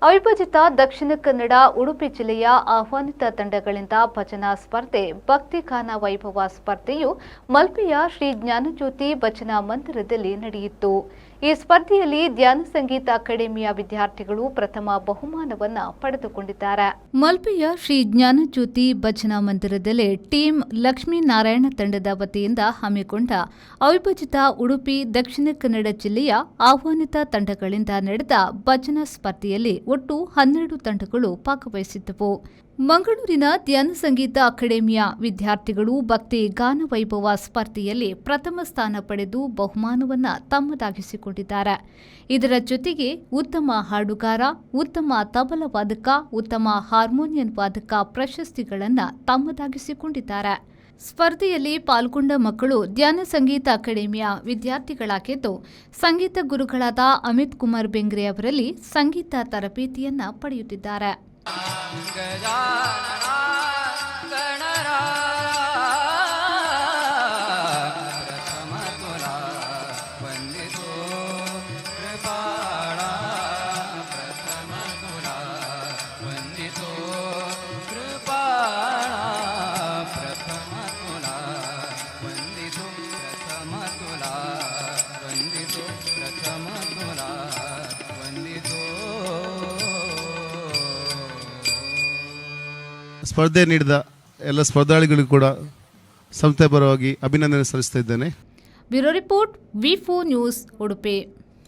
ಅವಿಭಜಿತ ದಕ್ಷಿಣ ಕನ್ನಡ ಉಡುಪಿ ಜಿಲ್ಲೆಯ ಆಹ್ವಾನಿತ ತಂಡಗಳಿಂದ ಭಜನಾ ಸ್ಪರ್ಧೆ ಭಕ್ತಿಗಾನ ವೈಭವ ಸ್ಪರ್ಧೆಯು ಮಲ್ಪೆಯ ಶ್ರೀ ಜ್ಞಾನಜ್ಯೋತಿ ಭಜನಾ ಮಂದಿರದಲ್ಲಿ ನಡೆಯಿತು. ಈ ಸ್ಪರ್ಧೆಯಲ್ಲಿ ಧ್ಯಾನ ಸಂಗೀತ ಅಕಾಡೆಮಿಯ ವಿದ್ಯಾರ್ಥಿಗಳು ಪ್ರಥಮ ಬಹುಮಾನವನ್ನು ಪಡೆದುಕೊಂಡಿದ್ದಾರೆ. ಮಲ್ಪೆಯ ಶ್ರೀ ಜ್ಞಾನಜ್ಯೋತಿ ಭಜನಾ ಮಂದಿರದಲ್ಲಿ ಟೀಂ ಲಕ್ಷ್ಮೀನಾರಾಯಣ ತಂಡದ ವತಿಯಿಂದ ಹಮ್ಮಿಕೊಂಡ ಅವಿಭಜಿತ ಉಡುಪಿ ದಕ್ಷಿಣ ಕನ್ನಡ ಜಿಲ್ಲೆಯ ಆಹ್ವಾನಿತ ತಂಡಗಳಿಂದ ನಡೆದ ಭಜನಾ ಸ್ಪರ್ಧೆಯಲ್ಲಿ ಒಟ್ಟು 12 ತಂಡಗಳು ಭಾಗವಹಿಸಿದ್ದವು. ಮಂಗಳೂರಿನ ಧ್ಯಾನ ಸಂಗೀತ ಅಕಾಡೆಮಿಯ ವಿದ್ಯಾರ್ಥಿಗಳು ಭಕ್ತಿ ಗಾನ ವೈಭವ ಸ್ಪರ್ಧೆಯಲ್ಲಿ ಪ್ರಥಮ ಸ್ಥಾನ ಪಡೆದು ಬಹುಮಾನವನ್ನು ತಮ್ಮದಾಗಿಸಿಕೊಂಡಿದ್ದಾರೆ. ಇದರ ಜೊತೆಗೆ ಉತ್ತಮ ಹಾಡುಗಾರ, ಉತ್ತಮ ತಬಲ ವಾದಕ, ಉತ್ತಮ ಹಾರ್ಮೋನಿಯಂ ವಾದಕ ಪ್ರಶಸ್ತಿಗಳನ್ನು ತಮ್ಮದಾಗಿಸಿಕೊಂಡಿದ್ದಾರೆ. ಸ್ಪರ್ಧೆಯಲ್ಲಿ ಪಾಲ್ಗೊಂಡ ಮಕ್ಕಳು ಧ್ಯಾನ ಸಂಗೀತ ಅಕಾಡೆಮಿಯ ವಿದ್ಯಾರ್ಥಿಗಳಾಗಿದ್ದು, ಸಂಗೀತ ಗುರುಗಳಾದ ಅಮಿತ್ ಕುಮಾರ್ ಬೆಂಗ್ರೆ ಅವರಲ್ಲಿ ಸಂಗೀತ ತರಬೇತಿಯನ್ನು ಪಡೆಯುತ್ತಿದ್ದಾರೆ. ಸ್ಪರ್ಧೆ ನೀಡಿದ ಎಲ್ಲ ಸ್ಪರ್ಧಾಳಿಗಳಿಗೂ ಕೂಡ ಸಂಸ್ಥೆ ಪರವಾಗಿ ಅಭಿನಂದನೆ ಸಲ್ಲಿಸ್ತಾ ಇದ್ದೇನೆ. ಬ್ಯೂರೋ ರಿಪೋರ್ಟ್, ವಿ4 ನ್ಯೂಸ್, ಉಡುಪಿ.